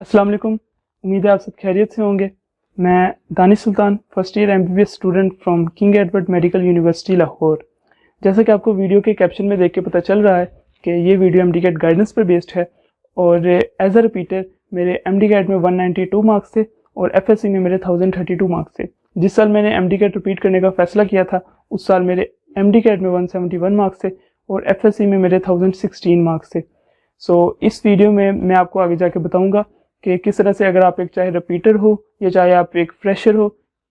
अस्सलाम वालेकुम। उम्मीद है आप सब खैरियत से होंगे। मैं Danish Sultan, first year MBBS student from King Edward Medical University Lahore. जैसा कि आपको वीडियो के कैप्शन में देख के पता चल रहा है कि ये वीडियो एमडीकैट गाइडेंस पर बेस्ड है और एज अ रिपीटर मेरे एमडीकैट में 192 मार्क्स थे और एफएससी में मेरे 1032 मार्क्स थे। जिस साल मैंने एमडीकैट रिपीट करने का फैसला किया था उस साल मेरे एमडीकैट में 171 मार्क्स थे और एफएससी में मेरे 1016 मार्क्स थे। इस वीडियो में मैं आपको आगे जाके बताऊंगा कि किस तरह से अगर आप एक चाहे रिपीटर हो या चाहे आप एक फ्रेशर हो,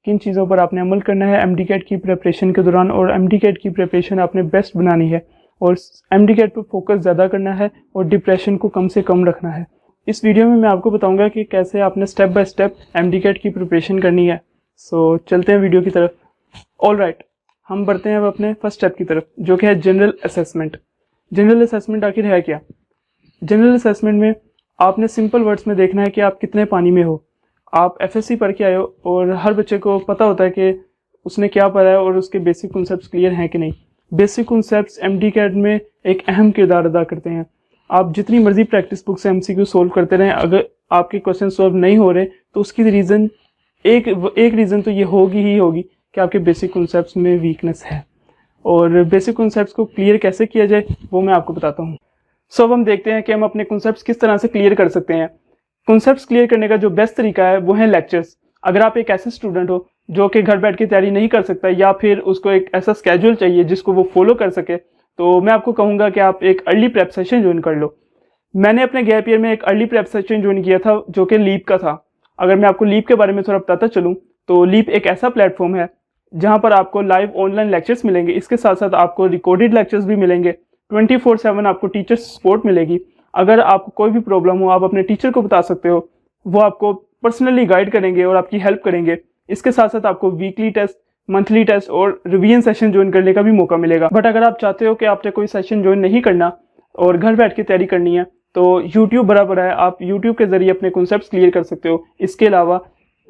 किन चीज़ों पर आपने अमल करना है एमडीकैट की प्रिपरेशन के दौरान। और एमडीकैट की प्रिपरेशन आपने बेस्ट बनानी है और एमडीकैट पर फोकस ज़्यादा करना है और डिप्रेशन को कम से कम रखना है। इस वीडियो में मैं आपको बताऊंगा कि कैसे आपने स्टेप बाय स्टेप एमडीकैट की प्रिपरेशन करनी है। चलते हैं वीडियो की तरफ। ऑल राइट, हम बढ़ते हैं अब अपने फर्स्ट स्टेप की तरफ, जो कि है जनरल असेसमेंट। जनरल असेसमेंट आखिर है क्या? जनरल असेसमेंट में आपने सिंपल वर्ड्स में देखना है कि आप कितने पानी में हो। आप एफएससी पढ़ के आए हो और हर बच्चे को पता होता है कि उसने क्या पढ़ा है और उसके बेसिक कॉन्सेप्ट्स क्लियर हैं कि नहीं। बेसिक कॉन्सेप्ट्स एमडीकैट में एक अहम किरदार अदा करते हैं। आप जितनी मर्जी प्रैक्टिस बुक से एमसीक्यू सोल्व करते रहें, अगर आपके क्वेश्चन सॉल्व नहीं हो रहे तो उसकी रीज़न एक रीज़न तो ये होगी ही होगी कि आपके बेसिक कॉन्सेप्ट्स में वीकनेस है। और बेसिक कॉन्सेप्ट्स को क्लियर कैसे किया जाए वो मैं आपको बताता हूँ। अब हम देखते हैं कि हम अपने कॉन्सेप्ट्स किस तरह से क्लियर कर सकते हैं। कॉन्सेप्ट्स क्लियर करने का जो बेस्ट तरीका है वो है लेक्चर्स। अगर आप एक ऐसे स्टूडेंट हो जो कि घर बैठ के तैयारी नहीं कर सकता या फिर उसको एक ऐसा स्केड्यूल चाहिए जिसको वो फॉलो कर सके, तो मैं आपको कहूँगा कि आप एक अर्ली प्रेप सेशन ज्वाइन कर लो। मैंने अपने गैप ईयर में एक अर्ली प्रेप सेशन ज्वाइन किया था जो कि लीप का था। अगर मैं आपको लीप के बारे में थोड़ा बताता चलूँ तो लीप एक ऐसा प्लेटफॉर्म है जहाँ पर आपको लाइव ऑनलाइन लेक्चर्स मिलेंगे, इसके साथ साथ आपको रिकॉर्डेड लेक्चर्स भी मिलेंगे। 24/7 आपको टीचर सपोर्ट मिलेगी। अगर आपको कोई भी प्रॉब्लम हो आप अपने टीचर को बता सकते हो, वो आपको पर्सनली गाइड करेंगे और आपकी हेल्प करेंगे। इसके साथ साथ आपको वीकली टेस्ट, मंथली टेस्ट और रिवीजन सेशन ज्वाइन करने का भी मौका मिलेगा। बट अगर आप चाहते हो कि आपने कोई सेशन ज्वाइन नहीं करना और घर बैठ के तैयारी करनी है तो यूट्यूब बड़ा बड़ा है, आप यूट्यूब के जरिए अपने कॉन्सेप्ट्स क्लियर कर सकते हो। इसके अलावा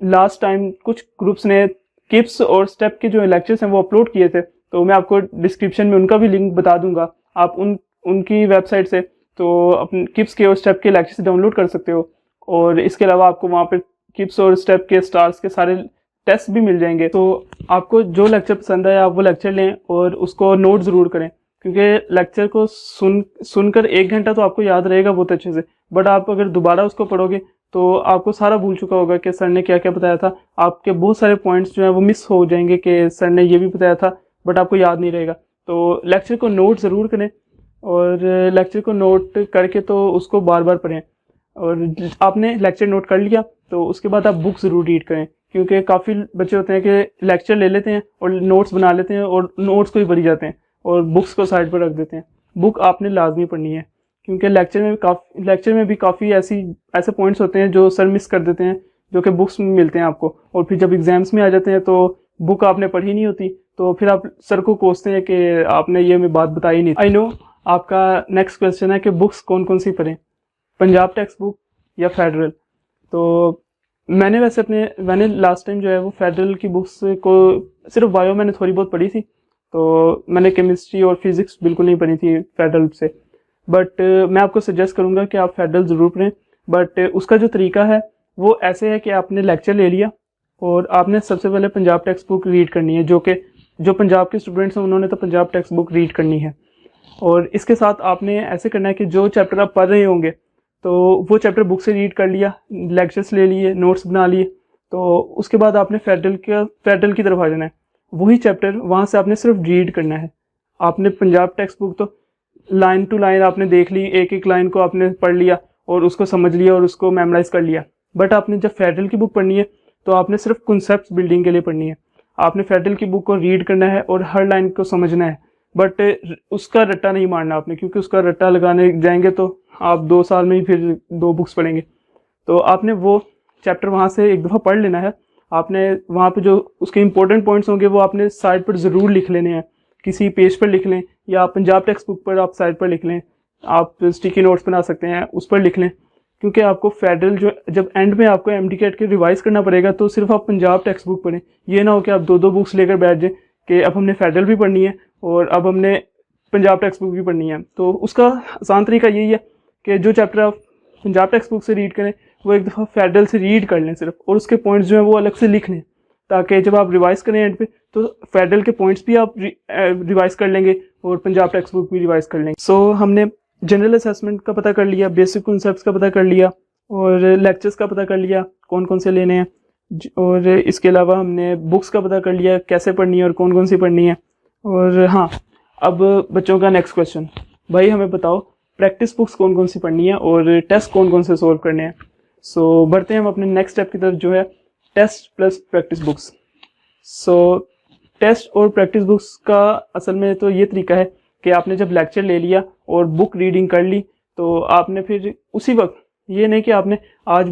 लास्ट टाइम कुछ ग्रुप्स ने किप्स और स्टेप के जो लेक्चर्स हैं वो अपलोड किए थे, तो मैं आपको डिस्क्रिप्शन में उनका भी लिंक बता दूंगा। आप उनकी वेबसाइट से तो अपने किप्स के और स्टेप के लेक्चर्स डाउनलोड कर सकते हो। और इसके अलावा आपको वहाँ पे किप्स और स्टेप के स्टार्स के सारे टेस्ट भी मिल जाएंगे। तो आपको जो लेक्चर पसंद है आप वो लेक्चर लें और उसको नोट ज़रूर करें, क्योंकि लेक्चर को सुनकर 1 घंटा तो आपको याद रहेगा बहुत अच्छे से, बट आप अगर दोबारा उसको पढ़ोगे तो आपको सारा भूल चुका होगा कि सर ने क्या क्या बताया था। आपके बहुत सारे पॉइंट्स जो है वो मिस हो जाएंगे कि सर ने ये भी बताया था, बट आपको याद नहीं रहेगा। तो लेक्चर को नोट ज़रूर करें और लेक्चर को नोट करके तो उसको बार बार पढ़ें। और आपने लेक्चर नोट कर लिया तो उसके बाद आप बुक ज़रूर रीड करें, क्योंकि काफ़ी बच्चे होते हैं कि लेक्चर ले लेते हैं और नोट्स बना लेते हैं और नोट्स को ही भरी जाते हैं और बुक्स को साइड पर रख देते हैं। बुक आपने लाजमी पढ़नी है, क्योंकि लेक्चर में भी काफ़ी ऐसे पॉइंट्स होते हैं जो सर मिस कर देते हैं, जो कि बुक्स में मिलते हैं आपको। और फिर जब एग्जाम्स में आ जाते हैं तो बुक आपने पढ़ी नहीं होती, तो फिर आप सर को कोसते हैं कि आपने ये मैं बात बताई नहीं। आई नो आपका नेक्स्ट क्वेश्चन है कि बुक्स कौन कौन सी पढ़ें, पंजाब टेक्स्ट बुक या फेडरल। तो मैंने लास्ट टाइम जो है वो फेडरल की बुक्स को, सिर्फ बायो मैंने थोड़ी बहुत पढ़ी थी, तो मैंने केमिस्ट्री और फिजिक्स बिल्कुल नहीं पढ़ी थी फेडरल से। बट मैं आपको सजेस्ट करूँगा कि आप फेडरल ज़रूर पढ़ें। बट उसका जो तरीका है वो ऐसे है कि आपने लेक्चर ले लिया और आपने सबसे पहले पंजाब टेक्स्ट बुक रीड करनी है, जो पंजाब के स्टूडेंट्स हैं उन्होंने तो पंजाब टेक्स्ट बुक रीड करनी है। और इसके साथ आपने ऐसे करना है कि जो चैप्टर आप पढ़ रहे होंगे तो वो चैप्टर बुक से रीड कर लिया, लेक्चर्स ले लिए, नोट्स बना लिए, तो उसके बाद आपने फेडरल की तरफ आ जाना है। वही चैप्टर वहाँ से आपने सिर्फ रीड करना है। आपने पंजाब टेक्स्ट बुक तो लाइन टू लाइन आपने देख ली, एक एक लाइन को आपने पढ़ लिया और उसको समझ लिया और उसको मेमोराइज कर लिया। बट आपने जब फेडरल की बुक पढ़नी है तो आपने सिर्फ कॉन्सेप्ट्स बिल्डिंग के लिए पढ़नी है। आपने फेडरल की बुक को रीड करना है और हर लाइन को समझना है, बट उसका रट्टा नहीं मारना आपने, क्योंकि उसका रट्टा लगाने जाएंगे तो आप 2 साल में ही फिर 2 बुक्स पढ़ेंगे। तो आपने वो चैप्टर वहाँ से एक दफ़ा पढ़ लेना है। आपने वहाँ पे जो उसके इंपॉर्टेंट पॉइंट्स होंगे वो आपने साइड पर ज़रूर लिख लेने हैं, किसी पेज पर लिख लें या पंजाब टेक्स्ट बुक पर आप साइड पर लिख लें। आप स्टिकी नोट्स बना सकते हैं, उस पर लिख लें, क्योंकि आपको फेडरल जो जब एंड में आपको एमडीकैट के रिवाइज करना पड़ेगा तो सिर्फ आप पंजाब टेक्स्ट बुक पढ़ें। ये ना हो कि आप 2 बुक्स लेकर बैठ जाएं कि अब हमने फेडरल भी पढ़नी है और अब हमने पंजाब टेक्स्ट बुक भी पढ़नी है। तो उसका आसान तरीका यही है कि जो चैप्टर आप पंजाब टेक्स्ट बुक से रीड करें वो एक दफ़ा फेडरल से रीड कर लें सिर्फ, और उसके पॉइंट्स जो हैं वो अलग से लिख लें, ताकि जब आप रिवाइज़ करें एंड पे तो फेडरल के पॉइंट्स भी आप रिवाइज़ कर लेंगे और पंजाब टेक्स्ट बुक भी रिवाइज़ कर लेंगे। सो हमने जनरल असेसमेंट का पता कर लिया, बेसिक कॉन्सेप्ट्स का पता कर लिया, और लेक्चर्स का पता कर लिया कौन कौन से लेने हैं, और इसके अलावा हमने बुक्स का पता कर लिया कैसे पढ़नी है और कौन कौन सी पढ़नी है। और हाँ, अब बच्चों का नेक्स्ट क्वेश्चन, भाई हमें बताओ प्रैक्टिस बुक्स कौन कौन सी पढ़नी है और टेस्ट कौन कौन से सोल्व करने हैं। सो बढ़ते हैं हम अपने नेक्स्ट स्टेप की तरफ, जो है टेस्ट प्लस प्रैक्टिस बुक्स। सो टेस्ट और प्रैक्टिस बुक्स का असल में तो ये तरीका है कि आपने जब लेक्चर ले लिया और बुक रीडिंग कर ली, तो आपने फिर उसी वक्त, ये नहीं कि आपने आज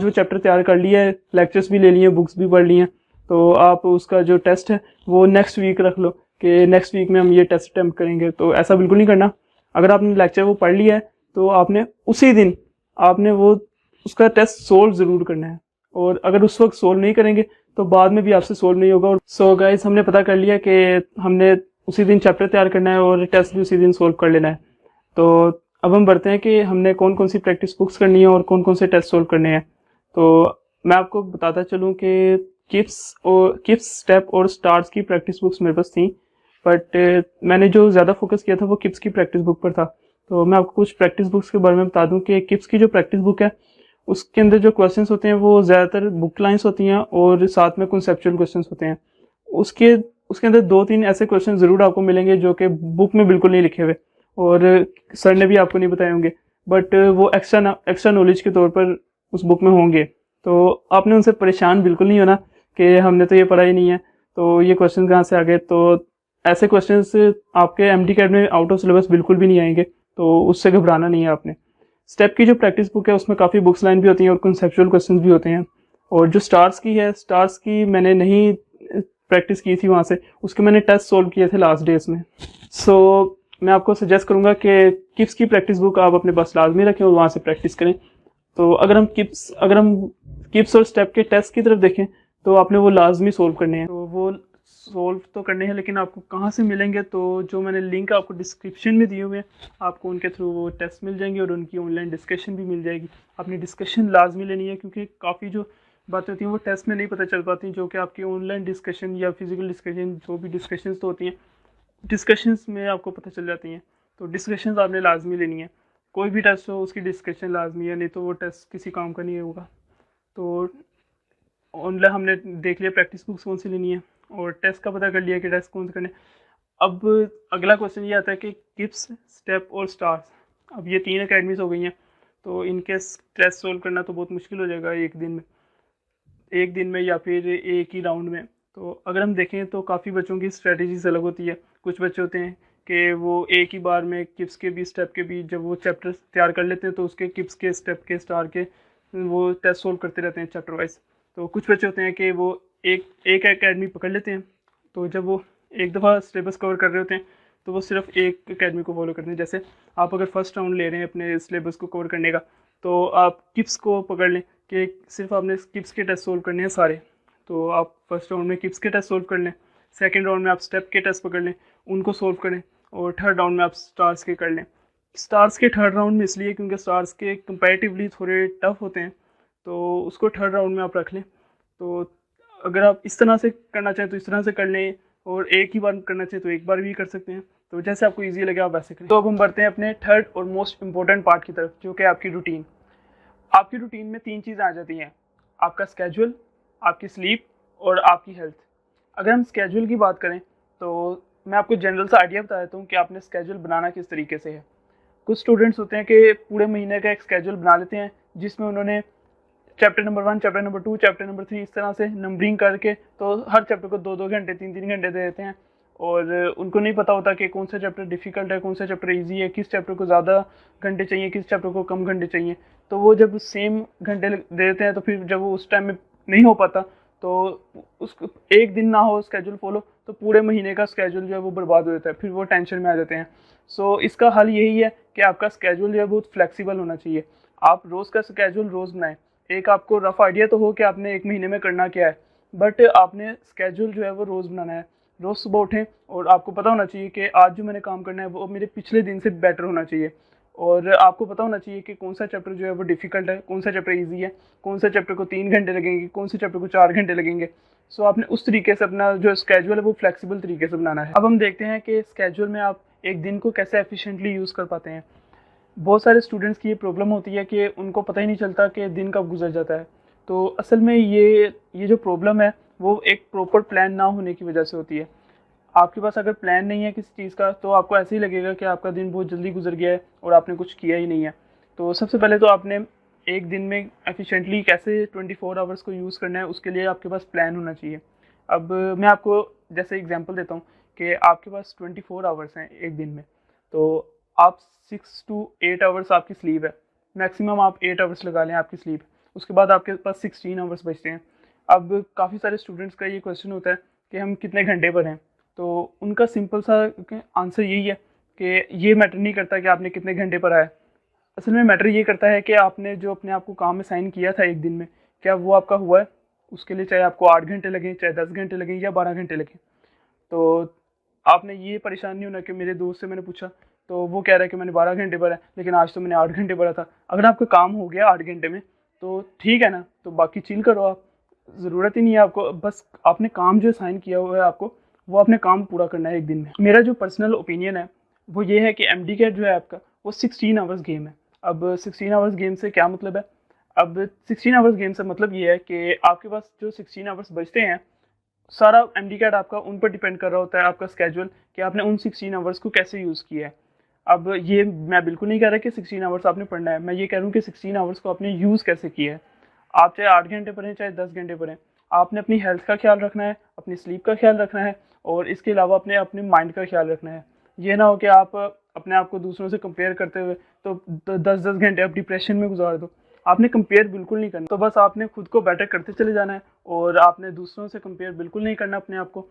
वो चैप्टर तैयार कर लिया है, लेक्चर्स भी ले लिए, बुक्स भी पढ़ ली हैं, तो आप उसका जो टेस्ट है वो नेक्स्ट वीक रख लो कि नेक्स्ट वीक में हम ये टेस्ट अटेम्प्ट करेंगे। तो ऐसा बिल्कुल नहीं करना। अगर आपने लेक्चर वो पढ़ लिया है तो आपने उसी दिन आपने वो उसका टेस्ट सोल्व ज़रूर करना है, और अगर उस वक्त सोल्व नहीं करेंगे तो बाद में भी आपसे सोल्व नहीं होगा। सो गाइस, हमने पता कर लिया कि हमने उसी दिन चैप्टर तैयार करना है और टेस्ट भी उसी दिन सोल्व कर लेना है। तो अब हम बढ़ते हैं कि हमने कौन कौन सी प्रैक्टिस बुक्स करनी है और कौन कौन से टेस्ट सोल्व करने हैं। तो मैं आपको बताता चलूँ कि किप्स, स्टेप और स्टार्स की प्रैक्टिस बुक्स मेरे पास थी, बट मैंने जो ज़्यादा फोकस किया था वो किप्स की प्रैक्टिस बुक पर था। तो मैं आपको कुछ प्रैक्टिस बुक्स के बारे में बता दूं कि किप्स की जो प्रैक्टिस बुक है उसके अंदर जो क्वेश्चंस होते हैं वो ज़्यादातर बुक लाइंस होती हैं और साथ में कॉन्सेप्चुअल क्वेश्चंस होते हैं। उसके अंदर 2-3 ऐसे क्वेश्चन ज़रूर आपको मिलेंगे जो कि बुक में बिल्कुल नहीं लिखे हुए और सर ने भी आपको नहीं बताए होंगे, बट वो एक्स्ट्रा नॉलेज के तौर पर उस बुक में होंगे। तो आपने उनसे परेशान बिल्कुल नहीं होना कि हमने तो ये पढ़ा ही नहीं है, तो ये क्वेश्चन कहाँ से आ गए। तो ऐसे क्वेश्चंस आपके एमडी कैट में आउट ऑफ सिलेबस बिल्कुल भी नहीं आएंगे, तो उससे घबराना नहीं है आपने। स्टेप की जो प्रैक्टिस बुक है उसमें काफ़ी बुक्स लाइन भी होती हैं और कंसेप्चुअल क्वेश्चंस भी होते हैं। और जो स्टार्स की है, स्टार्स की मैंने नहीं प्रैक्टिस की थी वहाँ से, उसके मैंने टेस्ट सोल्व किए थे लास्ट डेज में। सो मैं आपको सजेस्ट करूँगा कि किप्स की प्रैक्टिस बुक आप अपने पास लाजमी रखें और वहाँ से प्रैक्टिस करें। तो अगर हम किप्स और स्टेप के टेस्ट की तरफ देखें तो आपने वो लाजमी सोल्व करने हैं। तो वो सोल्व तो करने हैं, लेकिन आपको कहाँ से मिलेंगे, तो जो मैंने लिंक आपको डिस्क्रिप्शन में दिए हुए हैं, आपको उनके थ्रू वो टेस्ट मिल जाएंगे और उनकी ऑनलाइन डिस्कशन भी मिल जाएगी। अपनी डिस्कशन लाजमी लेनी है, क्योंकि काफ़ी जो बातें होती हैं वो टेस्ट में नहीं पता चल पाती, जो कि आपकी ऑनलाइन डिस्कशन या फिजिकल डिस्कशन, जो भी डिस्कशंस तो होती हैं, डिस्कशंस में आपको पता चल जाती हैं। तो डिस्कशंस आपने लाजमी लेनी है। कोई भी टेस्ट हो उसकी डिस्कशन लाजमी है, नहीं तो वो टेस्ट किसी काम का नहीं होगा। तो ऑनलाइन हमने देख लिया प्रैक्टिस बुक्स कौन सी लेनी है और टेस्ट का पता कर लिया कि टेस्ट कौन से करने। अब अगला क्वेश्चन ये आता है कि किप्स, स्टेप और स्टार्स, अब ये 3 अकेडमीज हो गई हैं, तो इनके टेस्ट सोल्व करना तो बहुत मुश्किल हो जाएगा एक दिन में या फिर एक ही राउंड में। तो अगर हम देखें तो काफ़ी बच्चों की स्ट्रेटजीज अलग होती है। कुछ बच्चे होते हैं कि वो एक ही बार में किप्स के भी स्टेप के भी जब वो चैप्टर तैयार कर लेते हैं तो उसके किप्स के, स्टेप के, स्टार के वो टेस्ट सोल्व करते रहते हैं चैप्टर वाइज। तो कुछ बच्चे होते हैं कि वो एक एकेडमी पकड़ लेते हैं, तो जब वो एक दफ़ा सिलेबस कवर कर रहे होते हैं तो वो सिर्फ एक एकेडमी को फॉलो करते हैं। जैसे आप अगर फर्स्ट राउंड ले रहे हैं अपने सिलेबस को कवर करने का, तो आप किप्स को पकड़ लें कि सिर्फ आपने किप्स के टेस्ट सोल्व करने हैं सारे, तो आप फर्स्ट राउंड में किप्स के टेस्ट सोल्व कर लें, सेकेंड राउंड में आप स्टेप के टेस्ट पकड़ लें, उनको सोल्व करें, और थर्ड राउंड में आप स्टार्स के कर लें। स्टार्स के थर्ड राउंड में इसलिए क्योंकि स्टार्स के कंपैरेटिवली थोड़े टफ होते हैं, तो उसको थर्ड राउंड में आप रख लें। तो अगर आप इस तरह से करना चाहें तो इस तरह से कर लें, और एक ही बार करना चाहें तो एक बार भी कर सकते हैं। तो जैसे आपको ईजी लगे आप वैसे करें। तो अब हम बढ़ते हैं अपने थर्ड और मोस्ट इंपॉर्टेंट पार्ट की तरफ, जो कि आपकी रूटीन। आपकी रूटीन में 3 चीज़ें आ जाती हैं, आपका स्केड्यूल, आपकी स्लीप और आपकी हेल्थ। अगर हम स्केड्यूल की बात करें तो मैं आपको जनरल सा आइडिया बता देता हूँ कि आपने स्केड्यूल बनाना किस तरीके से है। कुछ स्टूडेंट्स होते हैं कि पूरे महीने का एक स्केड्यूल बना लेते हैं, जिसमें उन्होंने chapter number 1, chapter number 2, chapter number 3 इस तरह से नंबरिंग करके, तो हर चैप्टर को 2-2 घंटे, 3-3 घंटे दे देते हैं, और उनको नहीं पता होता कि कौन सा चैप्टर डिफ़िकल्ट है, कौन सा चैप्टर इजी है, किस चैप्टर को ज़्यादा घंटे चाहिए, किस चैप्टर को कम घंटे चाहिए। तो वो जब सेम घंटे दे देते हैं तो फिर जब वो उस टाइम में नहीं हो पाता, तो उसको एक दिन ना हो स्केड्यूल फॉलो, तो पूरे महीने का स्केड्यूल जो है वो बर्बाद हो जाता है, फिर वो टेंशन में आ जाते हैं। सो इसका हल यही है कि आपका स्केड्यूल जो है बहुत फ्लेक्सिबल होना चाहिए। आप रोज़ का स्केड्यूल रोज़ बनाएं। एक आपको रफ आइडिया तो हो कि आपने एक महीने में करना क्या है, बट आपने स्केड्यूल जो है वो रोज़ बनाना है। रोज़ सुबह उठें और आपको पता होना चाहिए कि आज जो मैंने काम करना है वो मेरे पिछले दिन से बेटर होना चाहिए, और आपको पता होना चाहिए कि कौन सा चैप्टर जो है वो डिफ़िकल्ट है, कौन सा चैप्टर ईजी है, कौन सा चैप्टर को 3 घंटे लगेंगे, कौन से चैप्टर को 4 घंटे लगेंगे। सो आपने उस तरीके से अपना जो स्केड्यूल है वो फ्लेक्सिबल तरीके से बनाना है। अब हम देखते हैं कि स्केड्यूल में आप एक दिन को कैसे एफिशिएंटली यूज़ कर पाते हैं। बहुत सारे स्टूडेंट्स की ये प्रॉब्लम होती है कि उनको पता ही नहीं चलता कि दिन कब गुजर जाता है। तो असल में ये जो प्रॉब्लम है वो एक प्रॉपर प्लान ना होने की वजह से होती है। आपके पास अगर प्लान नहीं है किसी चीज़ का तो आपको ऐसे ही लगेगा कि आपका दिन बहुत जल्दी गुजर गया है और आपने कुछ किया ही नहीं है। तो सबसे पहले तो आपने एक दिन में एफिशिएंटली कैसे 24 आवर्स को यूज़ करना है उसके लिए आपके पास प्लान होना चाहिए। अब मैं आपको जैसे एग्जांपल देता हूँ कि आपके पास 24 आवर्स हैं एक दिन में, तो आप 6 to 8 आवर्स आपकी स्लीप है, मैक्सिमम आप 8 आवर्स लगा लें आपकी स्लीप, उसके बाद आपके पास 16 आवर्स बचते हैं। अब काफ़ी सारे स्टूडेंट्स का ये क्वेश्चन होता है कि हम कितने घंटे पर हैं, तो उनका सिंपल सा आंसर यही है कि ये मैटर नहीं करता कि आपने कितने घंटे पर आए। असल में मैटर ये करता है कि आपने जो अपने आप को काम में साइन किया था एक दिन में, क्या वो आपका हुआ है। उसके लिए चाहे आपको 8 घंटे लगें, चाहे 10 घंटे लगें या 12 घंटे लगें। तो आपने ये परेशान नहीं होना कि मेरे दोस्त से मैंने पूछा तो वो कह रहा है कि मैंने 12 घंटे पढ़ा है लेकिन आज तो मैंने 8 घंटे पढ़ा था। अगर आपका काम हो गया 8 घंटे में तो ठीक है ना, तो बाकी चिल करो आप, ज़रूरत ही नहीं है आपको, बस आपने काम जो साइन किया हुआ है आपको वो आपने काम पूरा करना है एक दिन में। मेरा जो पर्सनल ओपिनियन है वो ये है कि एमडी कैट जो है आपका वो 16 आवर्स गेम है। अब 16 आवर्स गेम से क्या मतलब है? अब 16 आवर्स गेम से मतलब ये है कि आपके पास जो 16 आवर्स बचते हैं, सारा एमडी कैट आपका उन पर डिपेंड कर रहा होता है, आपका स्केड्यूल कि आपने उन 16 आवर्स को कैसे यूज़ किया है। अब ये मैं बिल्कुल नहीं कह रहा कि 16 आवर्स आपने पढ़ना है, मैं ये कह रहा हूँ कि 16 आवर्स को आपने यूज़ कैसे किया है। आप चाहे 8 घंटे पढ़ें चाहे 10 घंटे पढ़ें, आपने अपनी हेल्थ का ख्याल रखना है, अपनी स्लीप का ख्याल रखना है और इसके अलावा अपने अपने माइंड का ख्याल रखना है। ये ना हो कि आप अपने आप को दूसरों से कंपेयर करते हुए तो 10-10 घंटे आप डिप्रेशन में गुजार दो। आपने कंपेयर बिल्कुल नहीं करना, तो बस आपने खुद को बेटर करते चले जाना है और आपने दूसरों से कंपेयर बिल्कुल नहीं करना अपने आप को।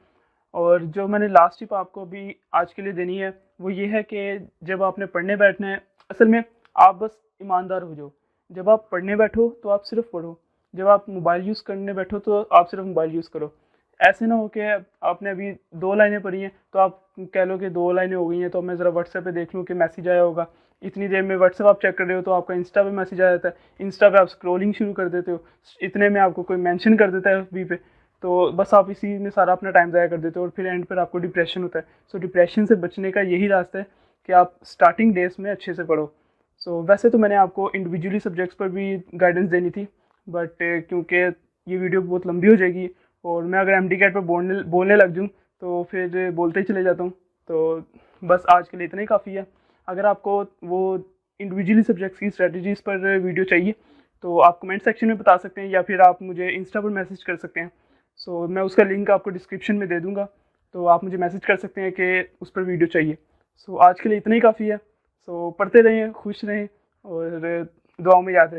और जो मैंने लास्ट टिप आपको अभी आज के लिए देनी है वो ये है कि जब आपने पढ़ने बैठना है, असल में आप बस ईमानदार हो जाओ। जब आप पढ़ने बैठो तो आप सिर्फ पढ़ो, जब आप मोबाइल यूज़ करने बैठो तो आप सिर्फ मोबाइल यूज़ करो। ऐसे ना हो कि आपने अभी 2 लाइनें पढ़ी हैं तो आप कह लो कि 2 लाइनें हो गई हैं तो मैं ज़रा व्हाट्सएप पे देख लूँ कि मैसेज आया होगा। इतनी देर में व्हाट्सएप आप चेक कर रहे हो तो आपका इंस्टा पे मैसेज आ जाता है, इंस्टा पे आप स्क्रॉलिंग शुरू कर देते हो, इतने में आपको कोई मेंशन कर देता है एफबी पे, तो बस आप इसी में सारा अपना टाइम ज़ाया कर देते हो और फिर एंड पर आपको डिप्रेशन होता है। सो डिप्रेशन से बचने का यही रास्ता है कि आप स्टार्टिंग डेज में अच्छे से पढ़ो। सो वैसे तो मैंने आपको इंडिविजुअली सब्जेक्ट्स पर भी गाइडेंस देनी थी, बट क्योंकि ये वीडियो बहुत लंबी हो जाएगी और मैं अगर एमडी कैट पर बोलने लग जाऊँ तो फिर बोलते ही चले जाता हूँ। तो बस आज के लिए इतना ही काफ़ी है। अगर आपको वो इंडिविजुअली सब्जेक्ट्स की स्ट्रेटजीज़ पर वीडियो चाहिए तो आप कमेंट सेक्शन में बता सकते हैं या फिर आप मुझे इंस्टा पर मैसेज कर सकते हैं। सो मैं उसका लिंक आपको डिस्क्रिप्शन में दे दूँगा, तो आप मुझे मैसेज कर सकते हैं कि उस पर वीडियो चाहिए। सो आज के लिए इतना ही काफ़ी है। सो पढ़ते रहें, खुश रहें और दुआओं में याद रखें।